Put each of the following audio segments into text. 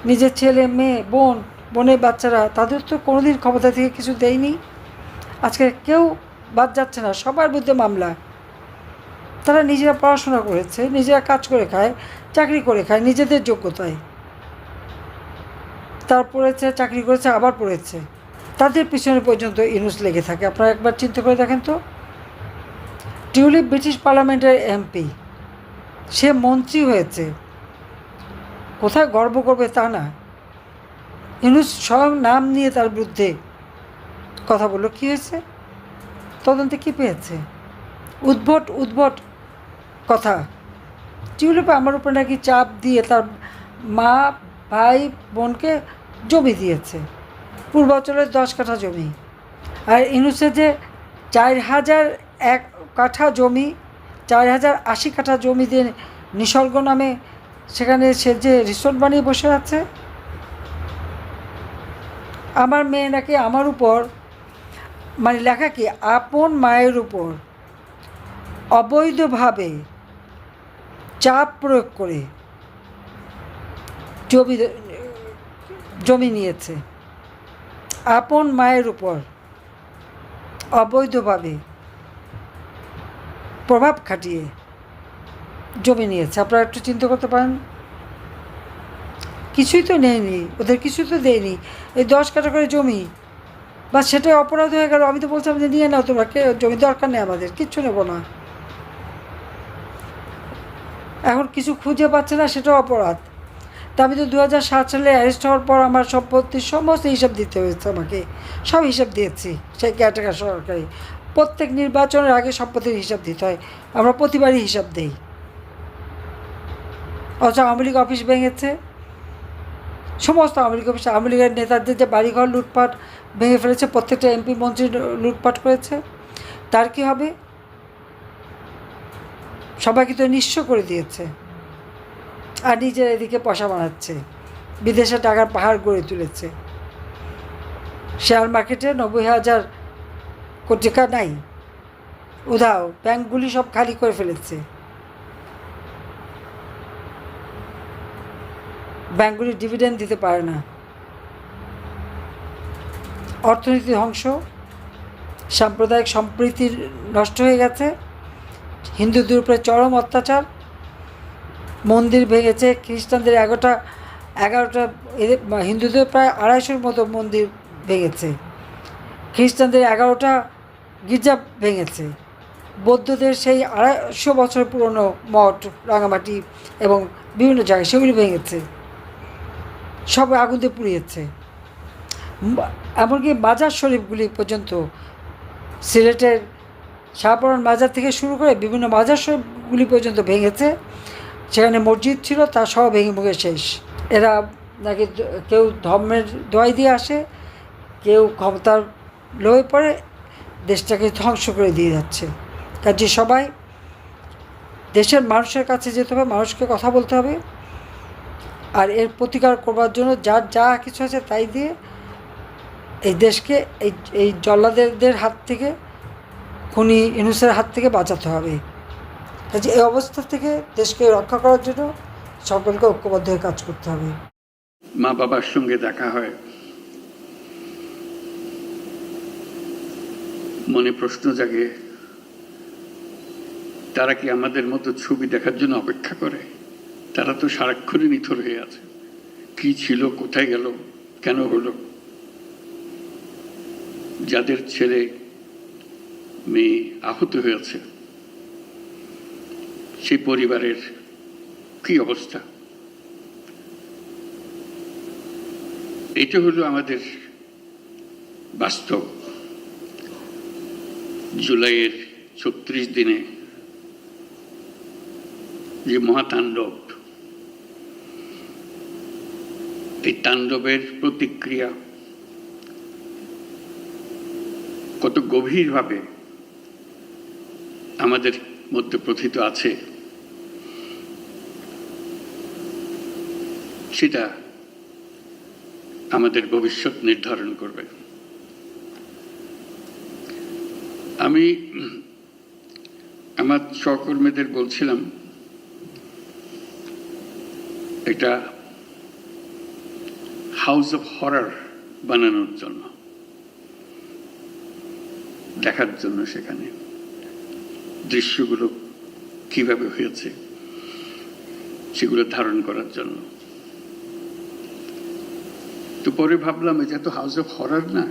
নিজের ছেলে মেয়ে বোনের বাচ্চারা তাদের তো কোনোদিন ক্ষমতা থেকে কিছু দেয়নি। আজকে কেউ বাদ যাচ্ছে না, সবার বিরুদ্ধে মামলা। তারা নিজেরা পড়াশোনা করেছে, নিজেরা কাজ করে খায়, চাকরি করে খায় নিজেদের যোগ্যতায়। তার পড়েছে, চাকরি করেছে, আবার পড়েছে, তাদের পিছনে পর্যন্ত ইউনুস লেগে থাকে। আপনারা একবার চিন্তা করে দেখেন তো। টিউলিপ ব্রিটিশ পার্লামেন্টের এমপি, সে মন্ত্রী হয়েছে, কোথায় গর্ব করবে তা না। ইউনুস স্বয়ং নাম নিয়ে তার বিরুদ্ধে কথা বললো। কী হয়েছে? তদন্তে কী পেয়েছে? উদ্ভট উদ্ভট কথা। টিউলিপে আমার উপর নাকি চাপ দিয়ে তার মা ভাই বোনকে জমি দিয়েছে, পূর্বাঞ্চলের 10 কাঠা জমি। আর ইউনুসের যে 4001 কাঠা জমি, 4080 কাঠা জমি দিয়ে নিসর্গ নামে সেখানে সে যে রিসোর্ট বানিয়ে বসে আছে। আমার মেয়ে নাকি আমার উপর, মানে লেখা কি, আপন মায়ের উপর অবৈধভাবে চাপ প্রয়োগ করে জমি নিয়েছে। আপন মায়ের উপর অবৈধভাবে প্রভাব খাটিয়ে জমি নিয়েছে। আপনারা একটু চিন্তা করতে পারেন। কিছুই তো নেয়নি, ওদের কিছু তো দেয়নি, এই 10 কাঠা করে জমি, বা সেটাই অপরাধ হয়ে গেল। আমি তো বলছিলাম যে নিয়ে নাও তোমরা, জমি দরকার নেই, আমাদের কিচ্ছু নেব না। এখন কিছু খুঁজে পাচ্ছে না, সেটাও অপরাধ। তা আমি তো 2007 সালে অ্যারেস্ট হওয়ার পর আমার সম্পত্তির সমস্ত হিসাব দিতে হয়েছে আমাকে। সব হিসাব দিয়েছি সেই কেয়ারটেকার সরকারি। প্রত্যেক নির্বাচনের আগে সম্পত্তির হিসাব দিতে হয়, আমরা প্রতিবারই হিসাব দেই। অথচ আওয়ামী লীগ অফিস ভেঙেছে, সমস্ত আওয়ামী লীগ অফিস, আওয়ামী লীগের নেতাদের যে বাড়িঘর লুটপাট ভেঙে ফেলেছে, প্রত্যেকটা এমপি মন্ত্রী লুটপাট করেছে। তার কি হবে? সবাইকে তো নিঃস্ব করে দিয়েছে। আর নিজের এদিকে পয়সা বানাচ্ছে, বিদেশে টাকার পাহাড় গড়ে তুলেছে। শেয়ার মার্কেটে 90,000 কোটি টাকা নাই, উধাও। ব্যাংকগুলি সব খালি করে ফেলেছে, ব্যাংকগুলি ডিভিডেন্ড দিতে পারে না। অর্থনীতি ধ্বংস, সাম্প্রদায়িক সম্প্রীতি নষ্ট হয়ে গেছে, হিন্দুদের উপরে চরম অত্যাচার। মন্দির ভেঙেছে, খ্রিস্টানদের 11টা, হিন্দুদের প্রায় 250-র মতো মন্দির ভেঙেছে, খ্রিস্টানদের 11টা গির্জা ভেঙেছে, বৌদ্ধদের সেই 250 বছর পুরনো মঠ, রাঙামাটি এবং বিভিন্ন জায়গায় সেগুলি ভেঙেছে, সব আগুন দিয়ে পুড়িয়েছে। এমনকি মাজার শরীফগুলি পর্যন্ত, সিলেটের শাহপরান মাজার থেকে শুরু করে বিভিন্ন মাজার শরীফগুলি পর্যন্ত ভেঙেছে। সেখানে মসজিদ ছিল, তা সব ভেঙে ভেঙে শেষ। এরা নাকি কেউ ধর্মের দোয়াই দিয়ে আসে, কেউ ক্ষমতার লোভে পড়ে দেশটাকে ধ্বংস করে দিয়ে যাচ্ছে। কাজে সবাই দেশের মানুষের কাছে যেতে হবে, মানুষকে কথা বলতে হবে, আর এর প্রতিকার করবার জন্য যার যা কিছু আছে তাই দিয়ে এই দেশকে এই জল্লাদের হাত থেকে, খুনি ইউনূসের হাত থেকে বাঁচাতে হবে। কাজে এই অবস্থা থেকে দেশকে রক্ষা করার জন্য সকলকে ঐক্যবদ্ধ হয়ে কাজ করতে হবে। মা বাবার সঙ্গে দেখা হয়, মনে প্রশ্ন জাগে, তারা কি আমাদের মতো ছবি দেখার জন্য অপেক্ষা করে? তারা তো সারাক্ষণই নিথর হয়ে আছে। কি ছিল, কোথায় গেল, কেন হলো? যাদের ছেলে মেয়ে আহত হয়েছে, সেই পরিবারের কি অবস্থা? এটা হলো আমাদের বাস্তব। জুলাইয়ের 36 দিনে যে মহাতাণ্ডব, এই তাণ্ডবের প্রতিক্রিয়া কত গভীরভাবে আমাদের মধ্যে প্রথিত আছে, সেটা আমাদের ভবিষ্যৎ নির্ধারণ করবে। আমি আমার সহকর্মীদের বলছিলাম, এটা হাউস অফ হরার বানানোর জন্য, দেখার জন্য সেখানে দৃশ্যগুলো কিভাবে হয়েছে সেগুলো ধারণ করার জন্য। তো পরে ভাবলাম এটা তো হাউস অফ হরার না,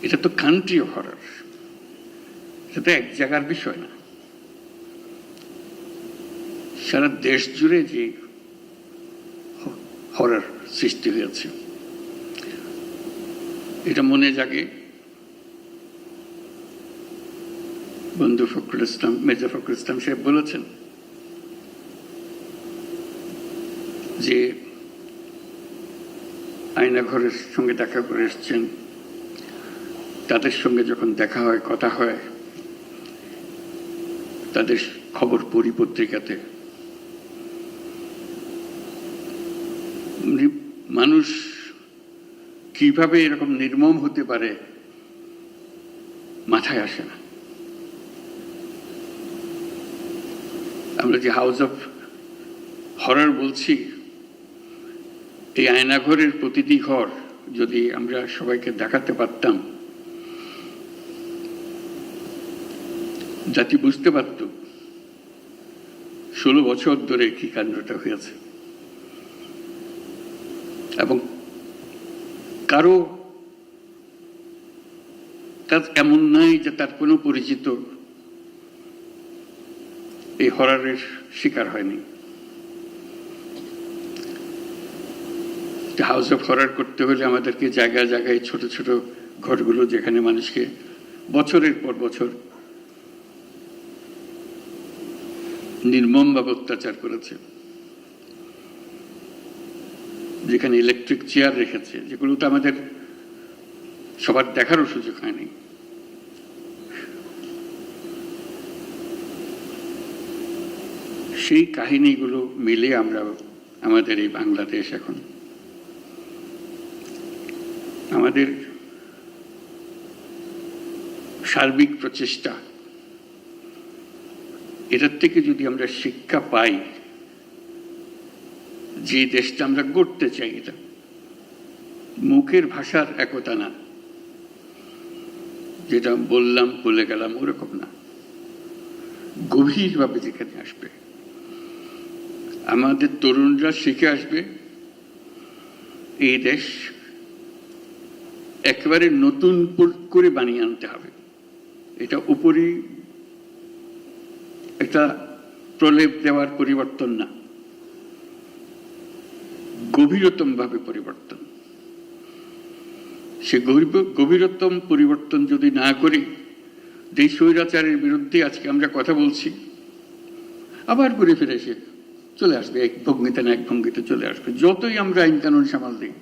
এটা তো কান্ট্রি অফ হরার। এটা তো এক জায়গার বিষয় না, সারা দেশ জুড়ে যে হরার সৃষ্টি হয়েছে এটা মনে জাগে। বন্ধু ফখরুল ইসলাম, মির্জা ফখরুল ইসলাম সাহেব বলেছেন যে আয়নাঘরের সঙ্গে দেখা করে এসছেন, তাদের সঙ্গে যখন দেখা হয়, কথা হয়, তাদের খবর পড়ি পত্রিকাতে, মানুষ কিভাবে এরকম নির্মম হতে পারে মাথায় আসে না। আমরা যে হাউস অফ হরর বলছি, এই আয়নাঘরের প্রতিটি ঘর যদি আমরা সবাইকে দেখাতে পারতাম, জাতি বুঝতে পারত 16 বছর ধরে কি কাণ্ডটা হয়েছে। এবং কারো কাজ এমন নাই যে তার কোনো পরিচিত এই হররের শিকার হয়নি। হাউস অফ হরর করতে হলে আমাদেরকে জায়গায় জায়গায় ছোট ছোট ঘরগুলো, যেখানে মানুষকে বছরের পর বছর নির্মমভাবে অত্যাচার করেছে, যেখানে ইলেকট্রিক চেয়ার রেখেছে, যেগুলো তো আমাদের সবার দেখারও সুযোগ হয়নি। সেই কাহিনীগুলো মিলে আমরা আমাদের এই বাংলাদেশ এখন, আমাদের সার্বিক প্রচেষ্টা, এটার থেকে যদি আমরা শিক্ষা পাই, যে দেশটা আমরা গড়তে চাই, এটা মুখের ভাষার একতা না, যেটা বললাম বলে গেলাম ওরকম না, গভীরভাবে যেখানে আসবে, আমাদের তরুণরা শিখে আসবে, এই দেশ একেবারে নতুন করে বানিয়ে আনতে হবে। এটা উপরই একটা প্রলেপ দেওয়ার পরিবর্তন না, গভীরতম ভাবে পরিবর্তন। সে গভীরতম পরিবর্তন যদি না করি, যে স্বৈরাচারের বিরুদ্ধে আজকে আমরা কথা বলছি, আবার ঘুরে ফিরে এসে চলে আসবে, এক ভঙ্গিতে না এক ভঙ্গিতে চলে আসবে। যতই আমরা আইন কানুন সামাল দিই,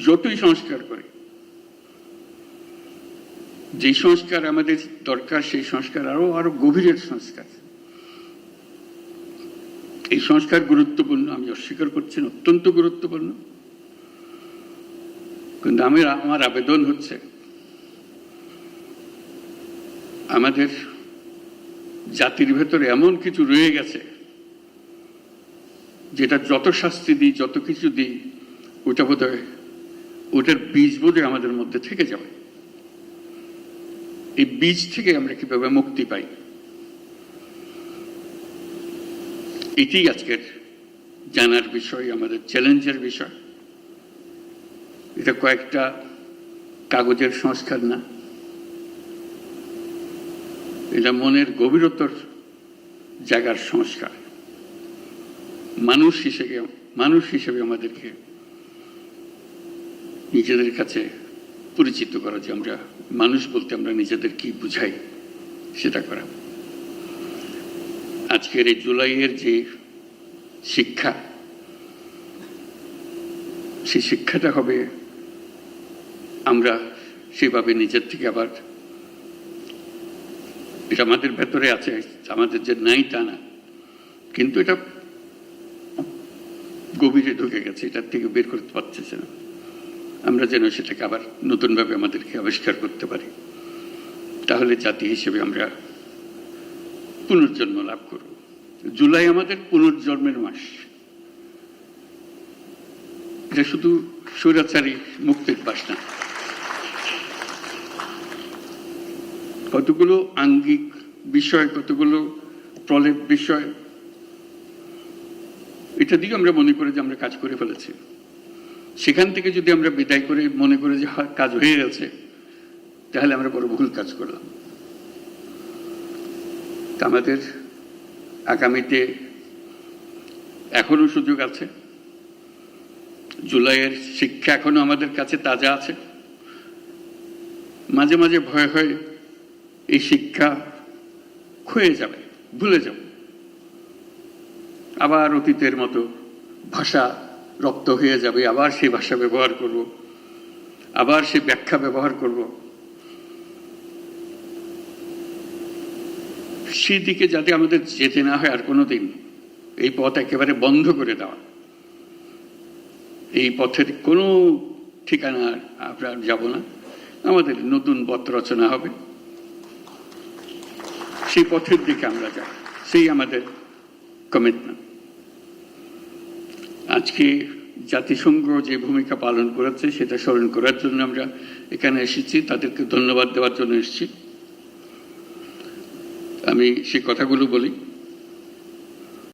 যতই সংস্কার করি, যে সংস্কার আমাদের দরকার সেই সংস্কার আরো আরো গভীরের সংস্কার। এই সংস্কার গুরুত্বপূর্ণ, আমি অস্বীকার করছি না, অত্যন্ত গুরুত্বপূর্ণ। কিন্তু আমার আবেদন হচ্ছে, আমাদের জাতির ভেতরে এমন কিছু রয়ে গেছে যেটা যত শাস্তি দিই, যত কিছু দিই, ওটা বোধহয় ওটার বীজ বোধহয় আমাদের মধ্যে থেকে যাবে। এই বীজ থেকে আমরা কিভাবে মুক্তি পাই, এটি আজকের জানার বিষয়, আমাদের চ্যালেঞ্জের বিষয়। এটা কয়েকটা কাগজের সংস্কার না, এটা মনের গভীরতর জায়গার সংস্কার। মানুষ হিসেবে আমাদেরকে নিজেদের কাছে পরিচিত করা, যে আমরা মানুষ বলতে আমরা নিজেদের কি বুঝাই সেটা করা। আজকের এই জুলাইয়ের যে শিক্ষা, সেই শিক্ষাটা হবে আমরা সেভাবে নিজের থেকে আবার, এটা আমাদের ভেতরে আছে, আমাদের যে নাই তা না, কিন্তু এটা গভীরে ঢুকে গেছে, এটার থেকে বের করতে পারতেছে না। আমরা যেন সেটাকে আবার নতুনভাবে আমাদেরকে আবিষ্কার করতে পারি, তাহলে জাতি হিসেবে আমরা পুনর্জন্ম লাভ করব। জুলাই আমাদের পুনর্জন্মের মাস। এটা শুধু স্বৈরাচারী মুক্তির বাসনা, কতগুলো আঙ্গিক বিষয়, কতগুলো প্রলেপ বিষয়, এটা দিয়ে আমরা মনে করি যে আমরা কাজ করে ফেলেছি। সেখান থেকে যদি আমরা বিদায় করে মনে করি যে কাজ হয়ে গেছে, তাহলে আমরা বড় ভুল কাজ করলাম। আমাদের আগামীতে এখনো সুযোগ আছে। জুলাইয়ের শিক্ষা এখনো আমাদের কাছে তাজা আছে। মাঝে মাঝে ভয় হয় এই শিক্ষা ক্ষয়ে যাবে, ভুলে যাব, আবার অতীতের মতো ভাষা রপ্ত হয়ে যাবে, আবার সেই ভাষা ব্যবহার করব, আবার সেই ব্যাখ্যা ব্যবহার করব। সেই দিকে যাতে আমাদের যেতে না হয় আর কোনোদিন, এই পথ একেবারে বন্ধ করে দেওয়া, এই পথের কোনো ঠিকানা আমরা যাব না, আমাদের নতুন পথ রচনা হবে, সেই পথের দিকে আমরা যাব, সেই আমাদের কমিটমেন্ট। আজকে জাতিসংঘ যে ভূমিকা পালন করেছে সেটা স্মরণ করার জন্য আমরা এখানে এসেছি, তাদেরকে ধন্যবাদ দেওয়ার জন্য এসেছি। আমি সেই কথাগুলো বলি।